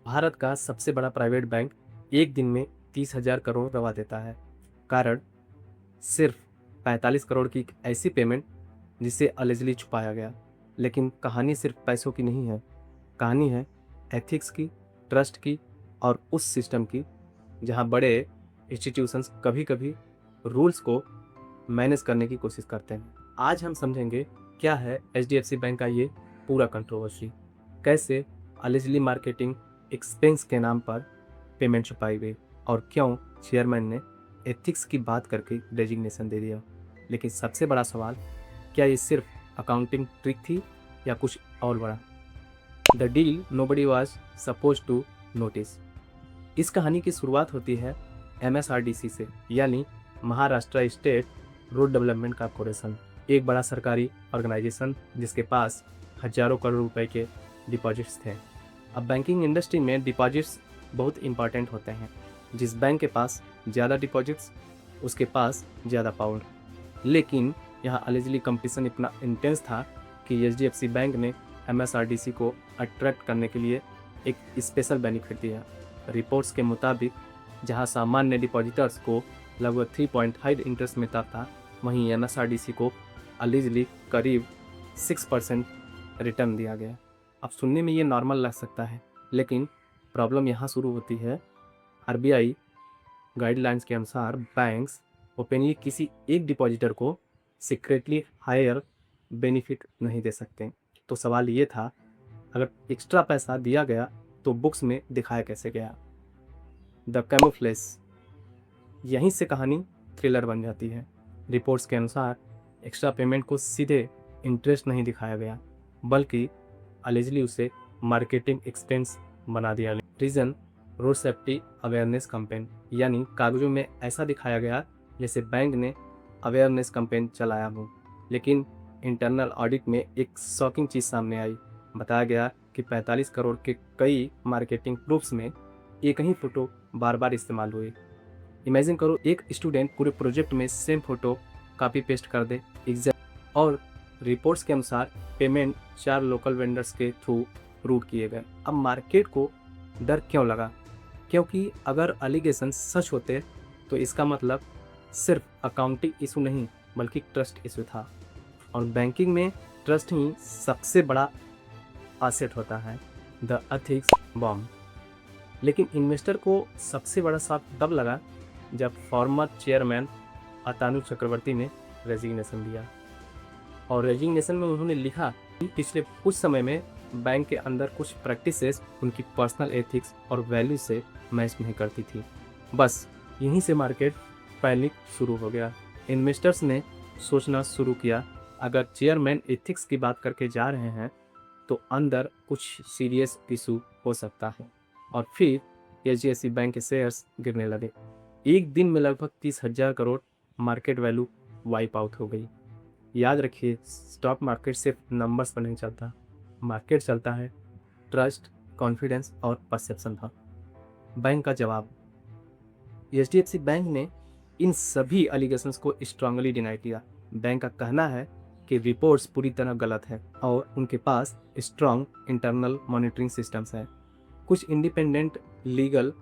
भारत का सबसे बड़ा प्राइवेट बैंक एक दिन में 30,000 करोड़ गंवा देता है। कारण सिर्फ 45 करोड़ की एक ऐसी पेमेंट जिसे अलेजली छुपाया गया। लेकिन कहानी सिर्फ पैसों की नहीं है, कहानी है एथिक्स की, ट्रस्ट की और उस सिस्टम की जहां बड़े इंस्टीट्यूशंस कभी कभी रूल्स को मैनेज करने की कोशिश करते हैं। आज हम समझेंगे क्या है HDFC बैंक का ये पूरा कंट्रोवर्सी, कैसे अलेजली मार्केटिंग एक्सपेंस के नाम पर पेमेंट छुपाई गई और क्यों चेयरमैन ने एथिक्स की बात करके डेजिग्नेशन दे दिया। लेकिन सबसे बड़ा सवाल, क्या ये सिर्फ अकाउंटिंग ट्रिक थी या कुछ और बड़ा? The deal nobody was suppose to notice. इस कहानी की शुरुआत होती है MSRDC से, यानी Maharashtra state road development corporation, एक बड़ा सरकारी ऑर्गेनाइजेशन जिसके पास हजारों करोड़ रुपए के डिपॉजिट्स थे। अब बैंकिंग इंडस्ट्री में डिपॉजिट्स बहुत इंपॉर्टेंट होते हैं। जिस बैंक के पास ज़्यादा डिपॉजिट्स उसके पास ज़्यादा पावर। लेकिन यहाँ अलेजली कंपटीशन इतना इंटेंस था कि HDFC बैंक ने MSRDC को अट्रैक्ट करने के लिए एक स्पेशल बेनिफिट दिया। रिपोर्ट्स के मुताबिक जहाँ सामान्य डिपॉजिटर्स को लगभग 3.5 इंटरेस्ट मिलता था, वहीं MSRDC को अलेजली करीब 6% रिटर्न दिया गया। अब सुनने में ये नॉर्मल लग सकता है, लेकिन प्रॉब्लम यहाँ शुरू होती है। RBI गाइडलाइंस के अनुसार बैंक्स ओपनली किसी एक डिपॉजिटर को सीक्रेटली हायर बेनिफिट नहीं दे सकते। तो सवाल ये था, अगर एक्स्ट्रा पैसा दिया गया तो बुक्स में दिखाया कैसे गया? द कैमोफ्लेज, यहीं से कहानी थ्रिलर बन जाती है। रिपोर्ट्स के अनुसार एक्स्ट्रा पेमेंट को सीधे इंटरेस्ट नहीं दिखाया गया, बल्कि अलेजली उसे मार्केटिंग एक्सपेंस बना दिया। Reason, road safety awareness campaign, यानी कागजों में ऐसा दिखाया गया जैसे बैंक ने अवेयरनेस कैंपेन चलाया हो। लेकिन इंटरनल ऑडिट में एक शॉकिंग चीज़ सामने आई। बताया गया कि 45 करोड़ के कई मार्केटिंग प्रूफ्स में एक ही फ़ोटो बार बार इस्तेमाल हुई। इमेजिन करो, एक स्टूडेंट पूरे प्रोजेक्ट में सेम फ़ोटो कॉपी पेस्ट कर दे और रिपोर्ट्स के अनुसार पेमेंट 4 लोकल वेंडर्स के थ्रू रूट किए गए। अब मार्केट को डर क्यों लगा? क्योंकि अगर एलिगेशन सच होते तो इसका मतलब सिर्फ अकाउंटिंग इशू नहीं बल्कि ट्रस्ट इशू था, और बैंकिंग में ट्रस्ट ही सबसे बड़ा एसेट होता है, द एथिक्स बॉम्ब। लेकिन इन्वेस्टर को सबसे बड़ा शॉक तब लगा जब फॉर्मर चेयरमैन अतानु चक्रवर्ती ने रेजिग्नेशन दिया। और रेजिग्नेशन में उन्होंने लिखा कि पिछले कुछ समय में बैंक के अंदर कुछ प्रैक्टिसेस उनकी पर्सनल एथिक्स और वैल्यू से मैच नहीं करती थी। बस यहीं से मार्केट पैनिक शुरू हो गया। इन्वेस्टर्स ने सोचना शुरू किया, अगर चेयरमैन एथिक्स की बात करके जा रहे हैं तो अंदर कुछ सीरियस इशू हो सकता है। और फिर HDFC बैंक के शेयर्स गिरने लगे। एक दिन में लगभग 30,000 crore market value wipe out हो गई। याद रखिए, स्टॉक मार्केट सिर्फ नंबर्स पर नहीं चलता, मार्केट चलता है ट्रस्ट, कॉन्फिडेंस और परसेप्शन पर। बैंक का जवाब, HDFC बैंक ने इन सभी एलिगेशंस को स्ट्रांगली डिनाई किया। बैंक का कहना है कि रिपोर्ट्स पूरी तरह गलत है और उनके पास स्ट्रॉन्ग इंटरनल मॉनिटरिंग सिस्टम्स हैं। कुछ इंडिपेंडेंट लीगल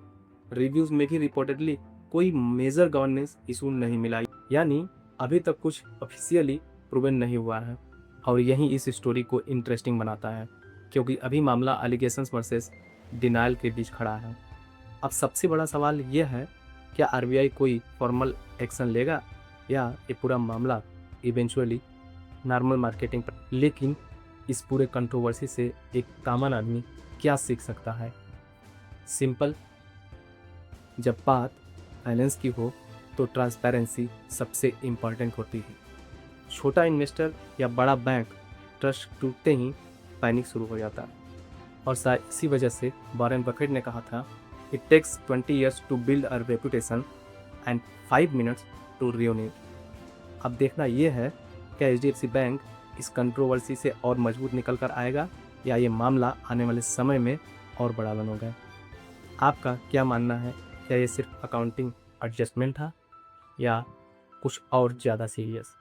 रिव्यूज में भी रिपोर्टेडली कोई मेजर गवर्नेंस इशू नहीं मिला, यानी अभी तक कुछ ऑफिशियली प्रूवन नहीं हुआ है। और यही इस स्टोरी को इंटरेस्टिंग बनाता है, क्योंकि अभी मामला एलिगेशंस वर्सेस डिनायल के बीच खड़ा है। अब सबसे बड़ा सवाल यह है, क्या RBI कोई फॉर्मल एक्शन लेगा या ये पूरा मामला इवेंचुअली नॉर्मल मार्केटिंग पर? लेकिन इस पूरे कंट्रोवर्सी से एक कॉमन आदमी क्या सीख सकता है? सिंपल, जब बात फाइनेंस की हो तो ट्रांसपेरेंसी सबसे इम्पॉर्टेंट होती है। छोटा इन्वेस्टर या बड़ा बैंक ट्रस्ट टूटते ही पैनिक शुरू हो जाता है। और शायद इसी वजह से वॉरेन बफेट ने कहा था, it takes 20 years to build a reputation and 5 minutes to ruin it। अब देखना यह है, क्या HDFC बैंक इस कंट्रोवर्सी से और मजबूत निकल कर आएगा या ये मामला आने वाले समय में और बड़ा बनोगा। आपका क्या मानना है? क्या ये सिर्फ अकाउंटिंग एडजस्टमेंट था या कुछ और ज़्यादा सीरियस?